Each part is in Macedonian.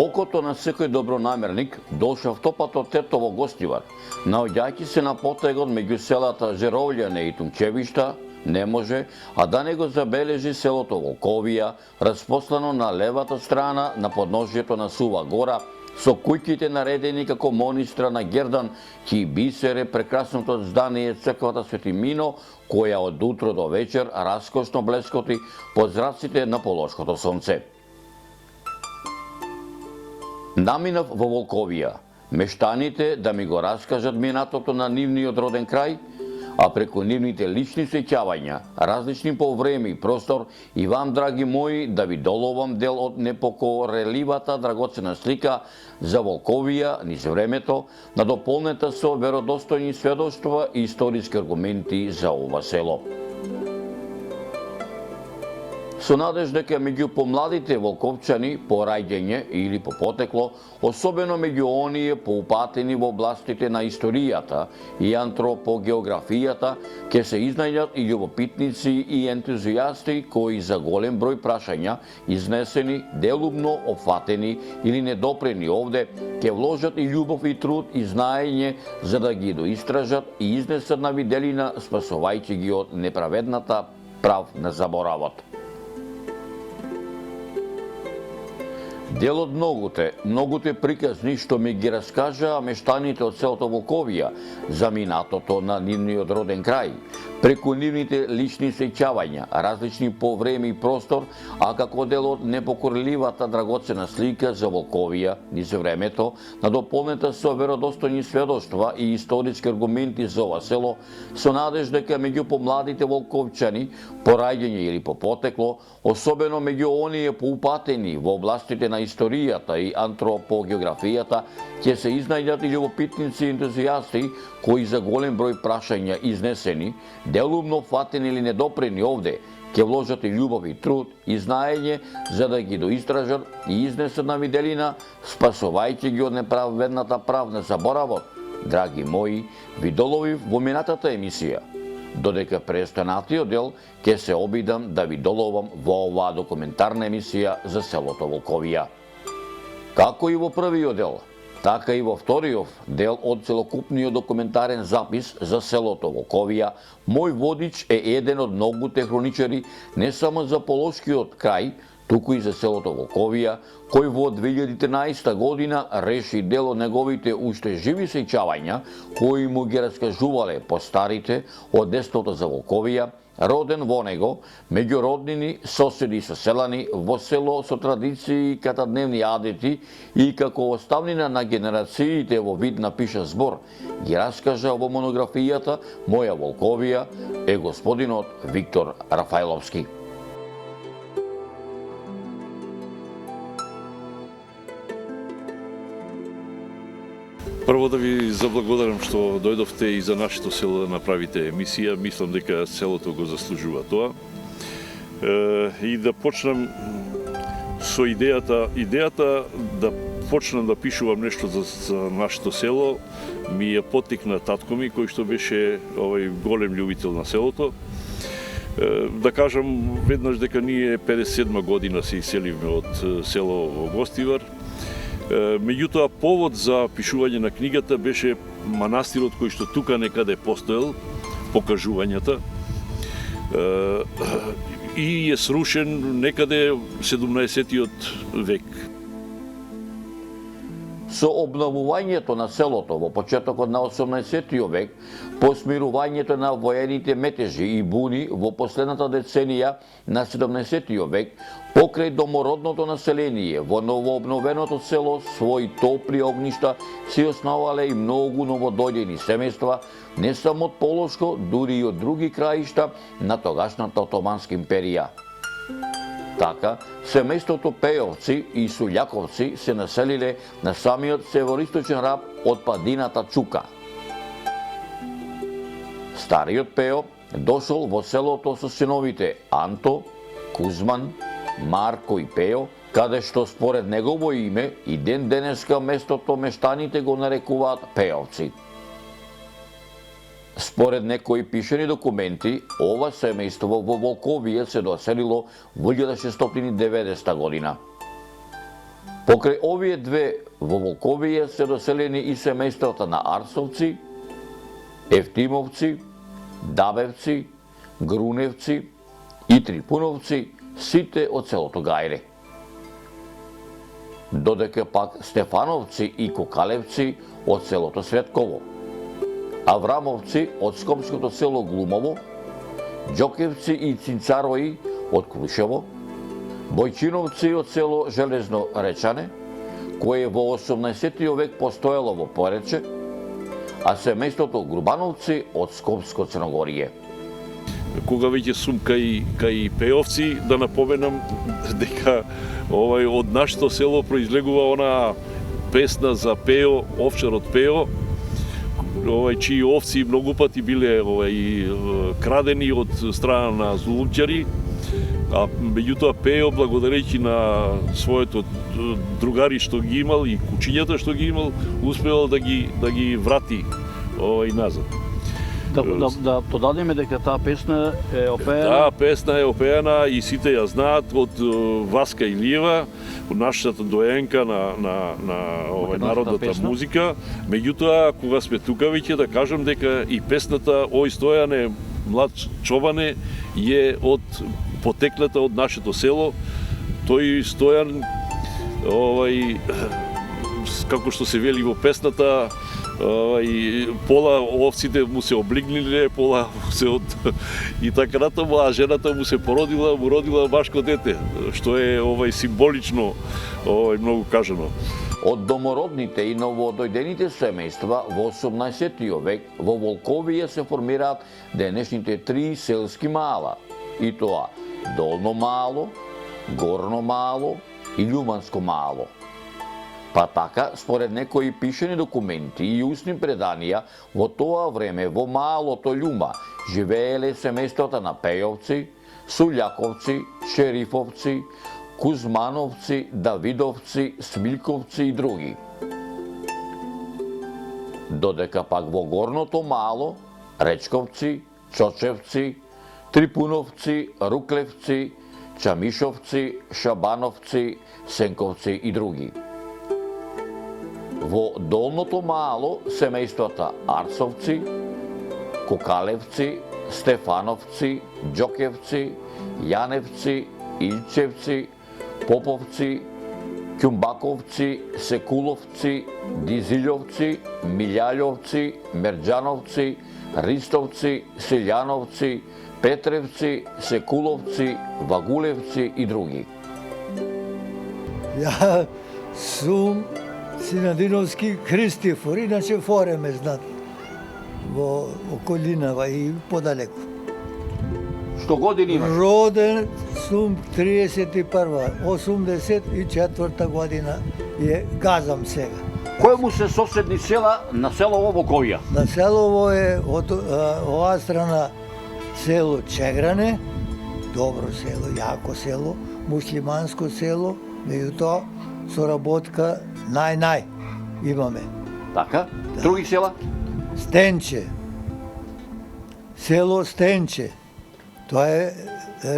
Окото на секој добронамерник дошав топат од Тетово Гостивар, наоѓајќи се на потегот меѓу селата Жеровљане и Тумчевишта, не може, а да не го забележи селото Волковија, распослано на левата страна на подножјето на Сува гора, со куќите наредени како монистра на Гердан, ки бисере прекрасното здание црквата Свети Мино, која од утро до вечер раскошно блескоти под зраците на полошкото сонце. Наминав во Волковија, мештаните да ми го раскажат минатото на нивниот роден крај, а преку нивните лични сеќавања, различни по време и простор, и вам, драги мои, да ви доловам дел од непокореливата драгоцена слика за Волковија низ времето, надополнета со веродостојни сведоштва и историски аргументи за ова село. Со надеж дека меѓу помладите волковчани по раѓање или по потекло, особено меѓу оние поупатени во областите на историјата и антропогеографијата, ќе се изнајдат и љубопитници и ентузијасти кои за голем број прашања, изнесени, делумно опфатени или недопрени овде, ќе вложат и љубов и труд и знаење за да ги доистражат и изнесат на виделина, спасувајќи ги од неправедната прав на заборавот. Дел од многуте приказни што ми ги раскажаа мештаните од селото Волковија за минатото на нивниот роден крај, преку нивните лични сеќавања, различни по време и простор, а како дел од непокорливата драгоцена слика за Волковија низ времето, надополнета со веродостојни сведоштва и историски аргументи за ова село, со надеж дека меѓу помладите волковчани, по раѓање или по потекло, особено меѓу оние поупатени во областите на историјата и антропогеографијата, ќе се изнајдат и љубопитници и ентузијасти кои за голем број прашања изнесени, делумно фатени или недопрени овде, ќе вложат и љубов и труд и знаење за да ги доистражат и изнесат на виделина, спасувајќи ги од неправедната правна заборавот. Драги мои, ви доловив во минатата емисија, додека преостанатиот дел ќе се обидам да ви доловам во оваа документарна емисија за селото Волковија. Како и во првиот дел, така и во вториот дел од целокупниот документарен запис за селото Волковија, мој водич е еден од многуте хроничари не само за полошкиот крај, туку и за селото Волковија, кој во 2013 година реши дел од неговите уште живи сеќавања, кои му ги раскажувале постарите од детството за Волковија, роден во него, меѓу роднини, соседи и соселани, во село со традиции и катадневни адети и како оставнина на генерациите во вид на пиша збор, ги раскажа во монографијата Моја Волковија е господинот Виктор Рафајловски. Прво да ви заблагодарам што дојдовте и за нашето село да направите емисија. Мислам дека селото го заслужува тоа. И да почнам со идејата да почнам да пишувам нешто за нашето село, ми ја поттикна татко ми, кој што беше голем љубител на селото. Да кажам веднаш дека ние 57 година се иселивме од село во Гостивар. Меѓутоа, повод за пишување на книгата беше манастирот кој што тука некаде постоел, покажувањата, и е срушен некаде 17-тиот век. Со обновувањето на селото во почетокот на 18-тиот век, по смирувањето на воените метежи и буни во последната деценија на 17-тиот век, покрај домородното население во новообновеното село своји топли огништа се основале и многу новодојдени семејства, не само од Полошко, дури и од други краишта на тогашната Отоманска империја. Така, семејството Пејовци и Сулјаковци се населиле на самиот североисточен раб од падината Чука. Стариот Пео дошол во селото со синовите Анто, Кузман, Марко и Пео, каде што според негово име и ден денеска местото мештаните го нарекуваат Пејовци. Според некои пишани документи, ова семејство во Волковија се доселило во 1690 година. Покрај овие две во Волковија се доселени и семејствата на Арсовци, Евтимовци, Дабевци, Груневци и Трипуновци, сите од селото Гајре. Додека пак Стефановци и Кокалевци од селото Светково, Аврамовци од скопското село Глумово, Џокевци и Цинцарои од Крушево, Бојчиновци од село Железно Речане, кое во 18 век постоело во Порече, а семејството Грубановци од Скопско Црногорие. Кога веќе сум кај пеовци, да напоменам дека од нашето село произлегува она песна за Пео, овчарот Пео, чии овци многу пати биле крадени од страна на зулумчари, а меѓутоа Пео, благодарејќи на своето другари што ги имал и кучињата што ги имал, успевал да ги врати назад. Да додадеме дека таа песна е опеана? Таа песна е опеана и сите ја знаат од Васка Илиева, нашата доенка на народната музика. Меѓутоа, кога сме тука веќе да кажам дека и песната Ој Стојане, млад чобане, е од потеклата од нашето село. Тој Стојан, како што се вели во песната, пола овците му се облигниле, пола се и така натаму, а жената му се му родила башко дете, што е символично многу кажано. Од домородните и новодојдените семејства во 18 век во Волковија се формираат денешните 3 селски мала, и тоа Долно Мало, Горно Мало и Љуманско Мало. Па така, според некои пишени документи и устни преданија, во тоа време во Малото Љума живееле семејствата на Пејовци, Сулјаковци, Шерифовци, Кузмановци, Давидовци, Смилковци и други. Додека пак во Горното Мало, Речковци, Чочевци, Трипуновци, Руклевци, Чамишовци, Шабановци, Сенковци и други. Во Долното Мало семејствата Арсовци, Кокалевци, Стефановци, Џокевци, Јаневци, Илчевци, Поповци, Ќумбаковци, Секуловци, Дизилјовци, Милјаљовци, Мерџановци, Ристовци, Селјановци, Петревци, Секуловци, Вагулевци и други. Ја сум Синадиновски Христифор, иначе Форе ме знат во околинава и подалеку. Што години имаш? Роден сум 84 година е газам сега. Кој му се соседни села на селово Волковија? На селово е од оваа страна село Чегране, добро село, јако село, муслиманско село, меѓутоа соработка нај имаме. Така, други села? Стенче, село Стенче, тоа е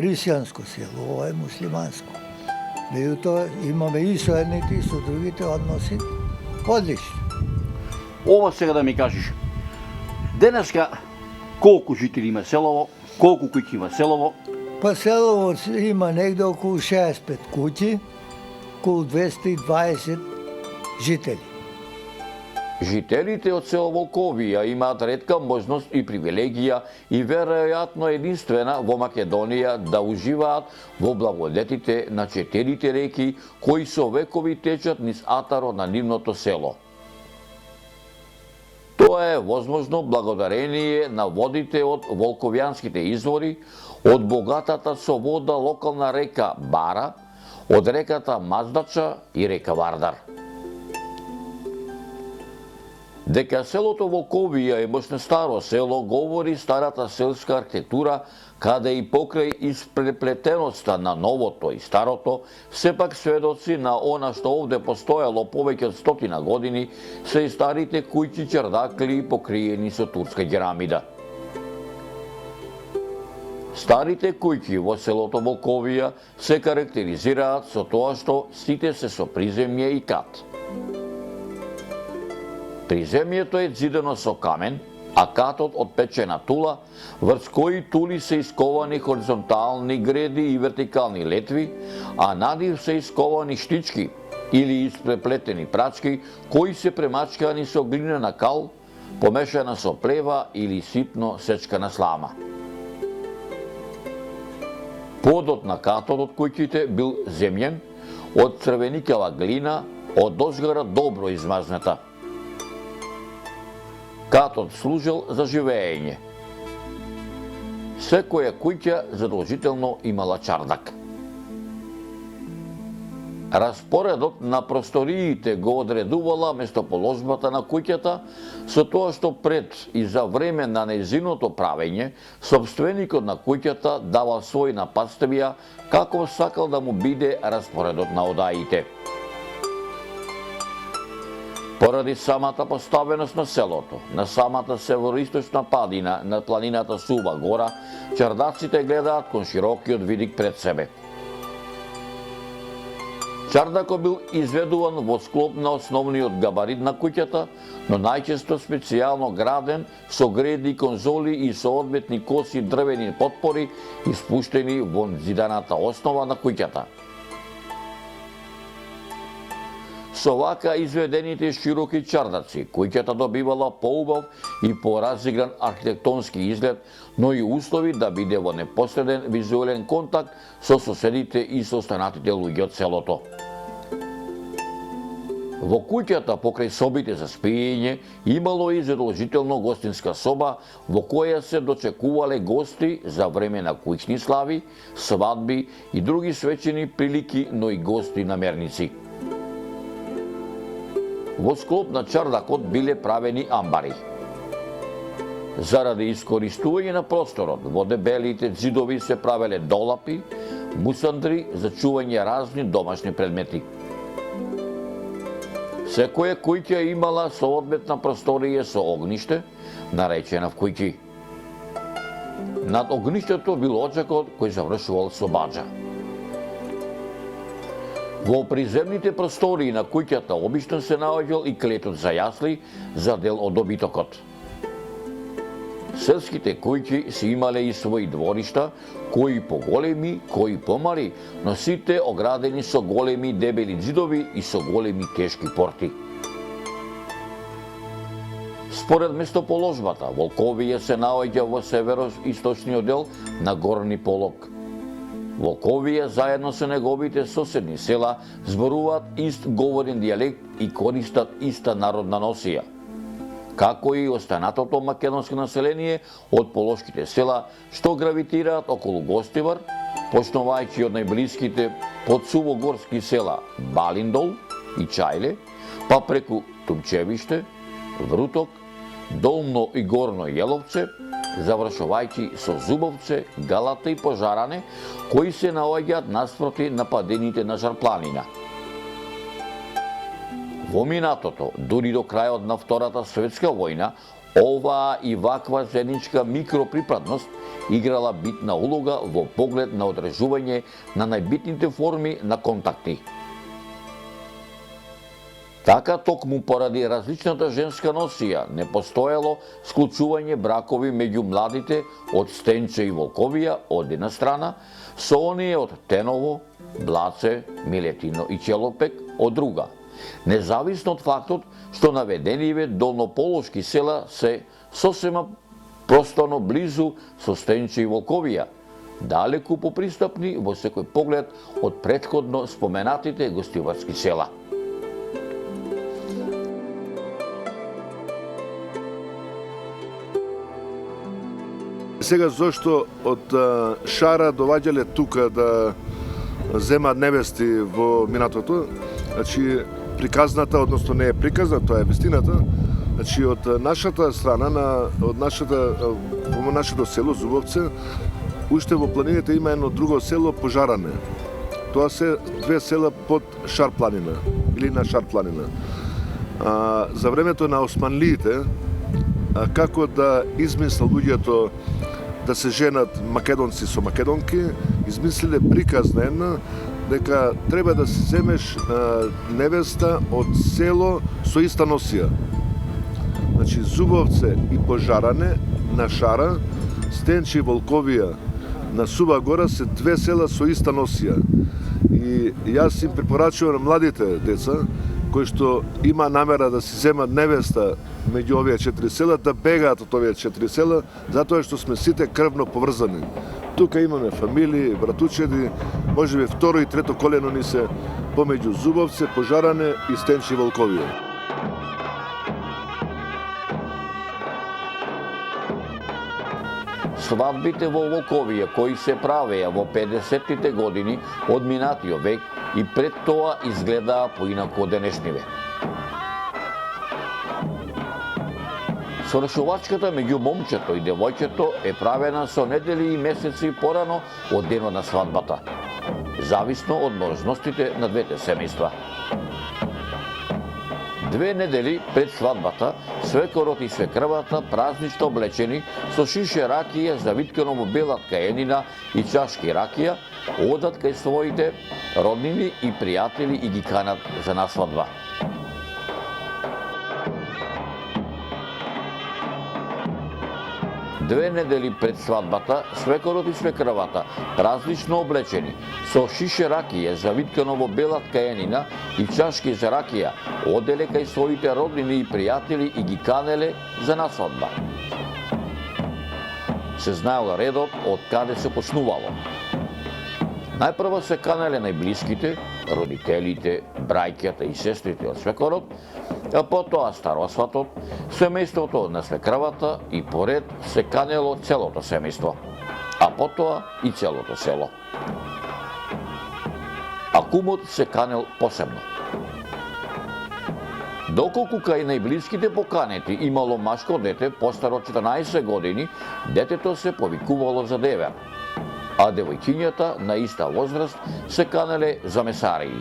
рисјанско село, ова е муслиманско. Меѓутоа имаме и со едните и со другите односи одлични. Ова сега да ми кажеш. Денеска колку жители има селово, колку куќи има селово? Па селово има негде околу 65 куќи, околу 220 жители. Жителите од село Волковија имаат ретка можност и привилегија и веројатно единствена во Македонија да уживаат во благодетите на 4 реки кои со векови течат низ атарот на нивното село. Тоа е возможно благодарение на водите од волковјанските извори, од богатата со вода локална река Бара, од реката Маздача и река Вардар. Дека селото Волковија е мощно старо село, говори старата селска архитектура, каде и покрај испреплетеноста на новото и старото, сепак сведоци на она што овде постоело повеќе од 100 години, се и старите куќи чердакли покриени со турска керамида. Старите куќи во селото Волковија се карактеризираат со тоа што сите се со приземје и кат. Приземјето е зидено со камен, а катот од печена тула, врз кои тули се исковани хоризонтални греди и вертикални летви, а надив се исковани штички или испреплетени прачки кои се премачкани со глинена кал, помешана со плева или ситно сечкана слама. Подот на катот од куќите бил земјен, од црвеникава глина, од дозгора добро измазната. Катот служел за живеење. Секоја куќа задолжително имала чардак. Распоредот на просториите го одредувала местоположбата на куќата, со тоа што пред и за време на нејзиното правење, сопственикот на куќата давал своји нападствија како сакал да му биде распоредот на одаите. Поради самата поставеност на селото, на самата североисточна падина на планината Сува гора, чардаците гледаат кон широкиот видик пред себе. Чардакот бил изведуван во склоп на основниот габарит на куќата, но најчесто специјално граден со греди, конзоли и соодветни коси дрвени потпори испуштени во зиданата основа на куќата. Со вака изведените широки чардаци, куќата добивала поубав и поразигран архитектонски изглед, но и услови да биде во непосреден визуелен контакт со соседите и со останатите луѓе од селото. Во куќата покрај собите за спиење имало и задолжително гостинска соба во која се дочекувале гости за време на куќни слави, свадби и други свечени прилики, но и гости намерници. Во склоп на чардакот биле правени амбари. Заради искористување на просторот, во дебелите зидови се правеле долапи, мусандри за чување разни домашни предмети. Секоја куќа имала соодветна просторија со огниште, наречена вкуќи. Над огништето бил оджакот кој завршувал со баџа. Во приземните простории на куќата обично се наоѓал и клетот за јасли за дел од добитокот. Селските куќи си имале и своји дворишта, кои поголеми, кои помали, но сите оградени со големи дебели ѕидови и со големи тешки порти. Според местоположбата, Волковија се наоѓа во северо-источниот дел на Горни Полог. Волковија заедно со неговите соседни села зборуваат ист говорен дијалект и користат иста народна носија. Како и останатото македонско население од полошките села што гравитираат околу Гостивар, почнувајќи од најблиските подсувогорски села Балиндол и Чајле, па преку Тумчевиште, Вруток, Долно и Горно Јеловце, завршувајќи со Зубовце, Галата и Пожаране, кои се наоѓаат наспроти на падините на Жарпланина. Во минатото, дури до крајот на Втората светска војна, оваа и ваква заедничка микроприпадност играла битна улога во поглед на одржување на најбитните форми на контакти. Така токму поради различната женска носија не постоело склучување бракови меѓу младите од Стенче и Волковија од една страна, со оние од Теново, Блаце, Милетино и Челопек од друга, независно од фактот што наведениве долнополошки села се сосема просторно близу со Стенче и Волковија, далеку попристапни во секој поглед од претходно споменатите гостиварски села. Сега зошто од Шара доваѓале тука да земаат невести во минатото, значи приказната, односно не е приказна, тоа е вистината, значи од нашата страна, во нашето село Зубовце, уште во планините има едно друго село Пожаране. Тоа се две села под Шарпланина или на Шарпланина. За времето на османлиите, како да измислил луѓето да се женат македонци со македонки, измислиле приказна една, дека треба да си земеш невеста од село со иста носија. Значи, Зубовце и Пожаране на Шара, Стенче и Волковија на Суба Гора се две села со иста носија. И јас им препорачувам на младите деца, кои што има намера да си земат невеста меѓу овие 4 села, да бегаат од овие 4 села, затоа што сме сите крвно поврзани. Тука имаме фамилии, братучеди, можеби второ и трето колено ни се помеѓу Зубовце, Пожаране и Стенче и Волковија. Свадбите во Волковија кои се правеа во 50-тите години од минатиот век и пред тоа изгледаа поинаку од денешниве. Сорешувачката меѓу момчето и девојчето е правена со недели и месеци порано од денот на свадбата, зависно од можностите на двете семејства. 2 недели пред свадбата, свекорот и свекрвата празнично облечени со шише ракија завиткано во бела ткаенина и чашки ракија, одат кај своите роднини и пријатели и ги канат за насвадба. Две недели пред свадбата, свекорот и свекрвата, празнично облечени, со шише ракија завиткано во бела ткаенина и чашки за ракија, оделе кај своите роднини и пријатели и ги канеле за насвадба. Се знаел редот од каде се почнувало. Најпрво се канеле најблиските, родителите, брајката и сестрите од свекорот, а потоа старосватот, семејството на свекрвата и поред се канело целото семејство, а потоа и целото село. А кумот се канел посебно. Доколку кај најблиските поканети имало машко дете постаро 14 години, детето се повикувало за девер, а девојкињата на иста возраст се канеле за месарии.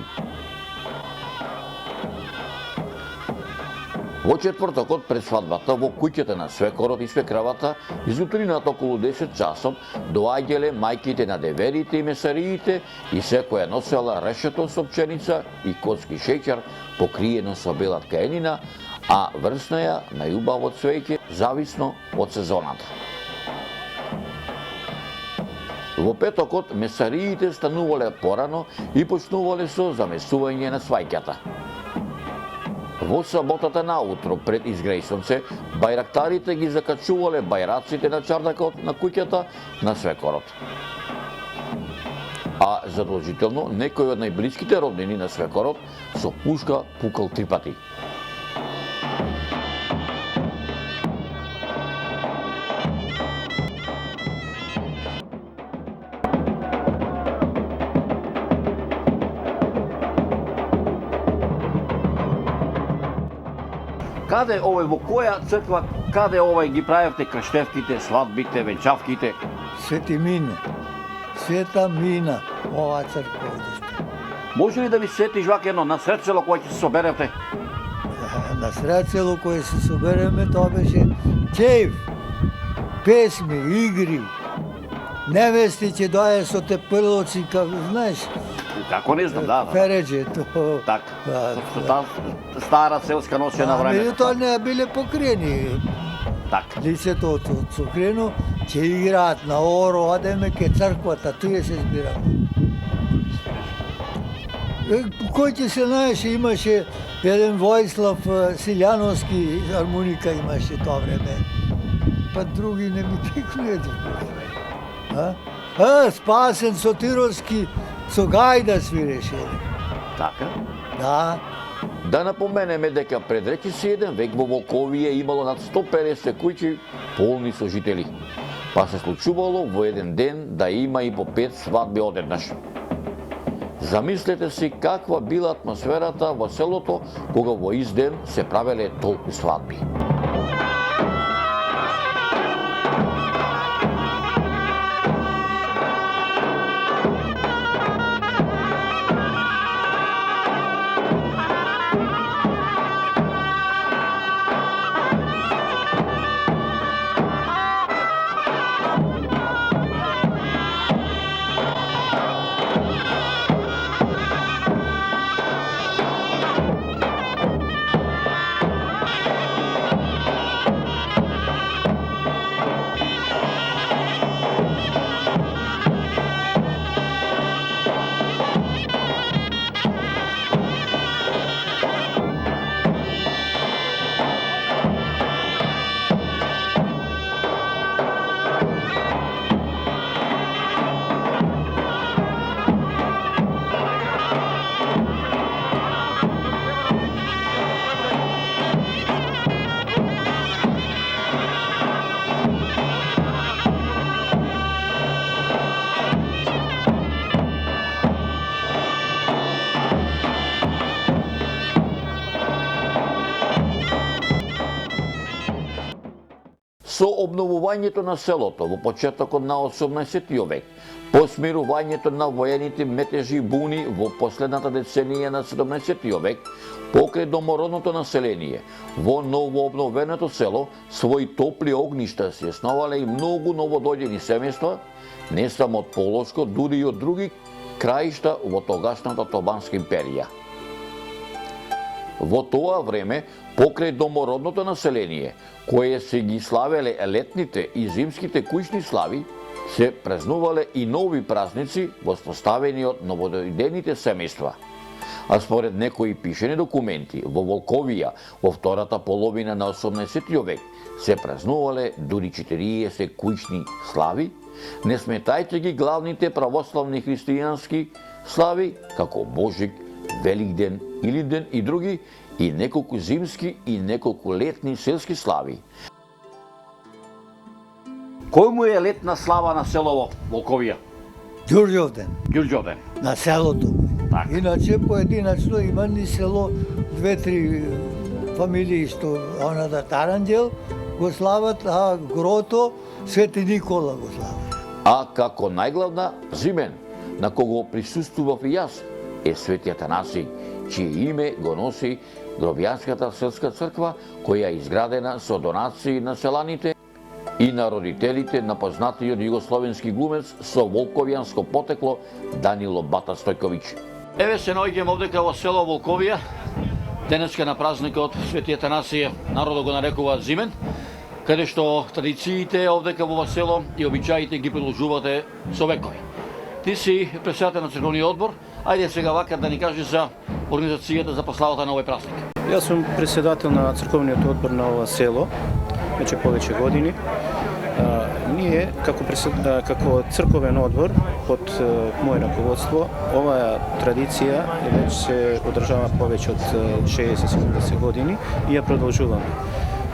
Во четвртокот пред свадбата во куќата на свекорот и свекравата, изутринат околу 10 часот, доаѓале мајките на деверите и месариите и секоја носела решето со пченица и коцки шеќер покриено со бела ткаенина, а врз неја најубаво цвеќе зависно од сезоната. Во петокот месариите станувале порано и почнувале со замесување на свајќата. Во саботата наутро пред изгрејсонце, бајрактарите ги закачувале бајраците на чардакот на куќата на свекорот. А задолжително некој од најблиските роднини на свекорот со пушка пукал 3 пати. Каде во која црква, каде ги правевте крштевките, свадбите, венчавките? Свети Мино. Света Мина, ова црква одиште. Може ли да ви сетиш вака едно на сред село кое ќе се соберевте? На сред село кое се собереме, тоа беше чејв, песми, игри. Невести ќе дојде со те прлоци, како знаеш, Како не знам, да. переđe, то... Так. Да, Та стара селска носија на време. Меѓутоа не биле покриени. Так. Лицето од цукрено ќе играат на оро, одеме ке црквата, тие се збираме. Кој ќе се најше, имаше еден Војслав Силјановски армоника имаше тоа време. Па други не ми текнуе. Спасен Сотировски со гајда свиреше. Така. Да. Да напоменеме дека пред речиси 1 век во Волковија имало над 150 куќи полни со жители. Па се случувало во еден ден да има и по 5 свадби одеднаш. Замислете си каква била атмосферата во селото кога во ист ден се правеле толку свадби. Со обновувањето на селото во почетокот на 18 век, по смирувањето на воените метежи и буни во последната деценија на 17 век, покрај домородното население, во новообновеното село своји топли огништа се основале и многу новодојдени семејства, не само од Полошко, дури и од други краишта во тогашната Тобанска империја. Во тоа време, покрај домородното население, кое се ги славеле летните и зимските куќни слави, се празнувале и нови празници воспоставени од новодојдените семејства. А според некои пишени документи, во Волковија, во втората половина на 18 век, се празнувале дури 40 куќни слави, не сметајќи ги главните православни христијански слави, како Божик, Великден, Илинден и други, и неколку зимски и неколку летни селски слави. Кој му е летна слава на селово Волковија? Ѓурѓовден, Ѓурѓовден. на селото. Така. Иначе поединачно има ни село, 2-3 фамилии што оната Таранđел го слават, а Грото Свети Никола го слават. А како најглавна Зимен, на кого присуствував и јас, е Свети Атанасий, чие име го носи Гробјанската селска црква, која е изградена со донации на селаните и на родителите на познатиот југословенски глумец со волковјанско потекло Данило Бата Стојковиќ. Еве се наоѓам овдека во село Волковија, денеска на празникот Свети Атанасија, народот го нарекува Зимен, каде што традициите овдека во село и обичаите ги продолжувате со векови. Ти си председател на црковниот одбор, ајде сега вака да ни кажеш за организацијата за прославата на овој празник. Јас сум председател на црковниот одбор на ова село, веќе повеќе години. Ние, како црковен одбор, под моје раководство, оваа традиција веќе се одржава повеќе од 60-70 години и ја продолжуваме.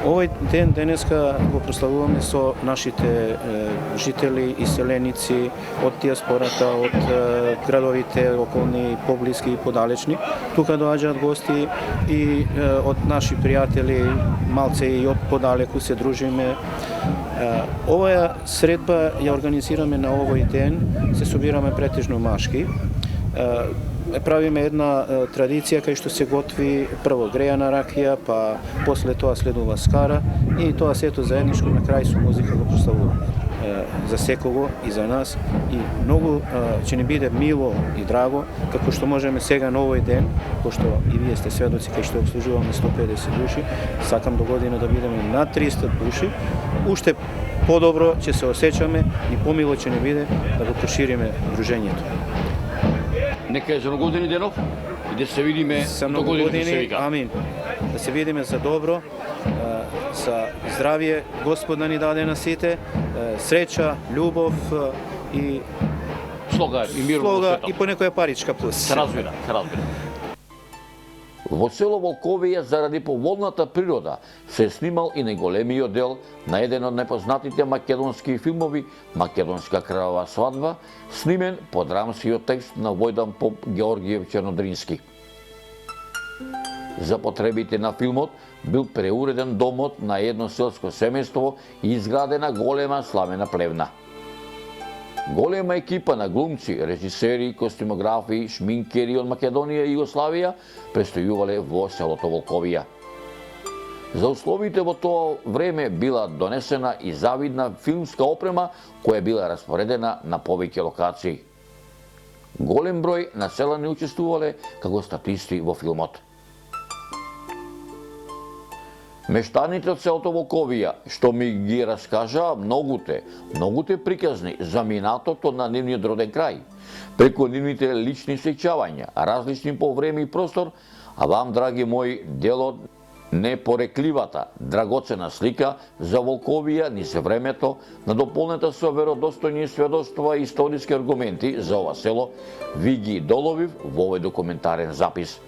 Овој ден денеска го прославуваме со нашите жители и селеници од диаспората, од градовите околни, поблиски и подалечни. Тука доаѓаат гости и од наши пријатели, малце и од подалеку се дружиме. Оваа средба ја организираме на овој ден, се собираме претежно машки. Правиме една традиција кај што се готви прво грејана ракија, па после тоа следува скара и тоа сето заедничко на крај со музика го прославуваме. За секого и за нас и многу ќе ни биде мило и драго како што можеме сега на овој ден, пошто и вие сте сведоци кај што обслужуваме 150 души, сакам до година да бидеме над 300 души, уште подобро ќе се осеќаме и помило ќе ни биде да го прошириме дружењето. Нека е за многогодини денов и да се видиме За до многу година години, амин. Да се видиме за добро, за здравје, Господ да ни даде на сите, среќа, љубов и слога и мир во слога светот. и по некоја паричка плюс. Се разбира, се разбира. Во село Волковија, заради поволната природа, се снимал и најголемиот дел на еден од најпознатите македонски филмови «Македонска крвава свадба», снимен по драмскиот текст на Војдан Поп Георгиев Чернодрински. За потребите на филмот бил преуреден домот на едно селско семејство и изградена голема сламена плевна. Голема екипа на глумци, режисери, костюмографи, шминкери од Македонија и Југославија престојувале во селото Волковија. За условите во тоа време била донесена и завидна филмска опрема која била распоредена на повеќе локации. Голем број населени учествувале како статисти во филмот. Мештаните од селото Волковија, што ми ги раскажаа многуте приказни за минатото на нивниот роден крај, преку нивните лични сеќавања, различни по време и простор, а вам, драги мои, делот непорекливата, драгоцена слика за Волковија низ времето, надополнета со веродостојни сведоштва и историски аргументи за ова село, ви ги доловив во овој документарен запис.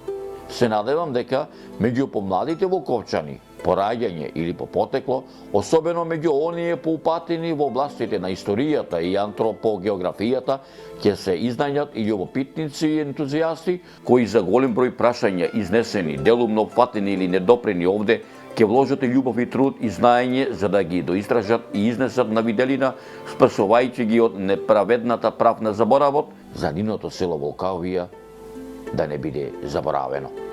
Се надевам дека меѓу помладите волковчани, по раѓање или по потекло, особено меѓу оние поупатени во областите на историјата и антропогеографијата, ќе се изнајдат и љубопитници и ентузијасти кои за голем број прашања изнесени, делумно опфатени или недопрени овде, ќе вложат и љубов и труд и знаење за да ги доистражат и изнесат на виделина, спасувајќи ги од неправедната правна заборавот, за нивното село Волкавија да не биде заборавено.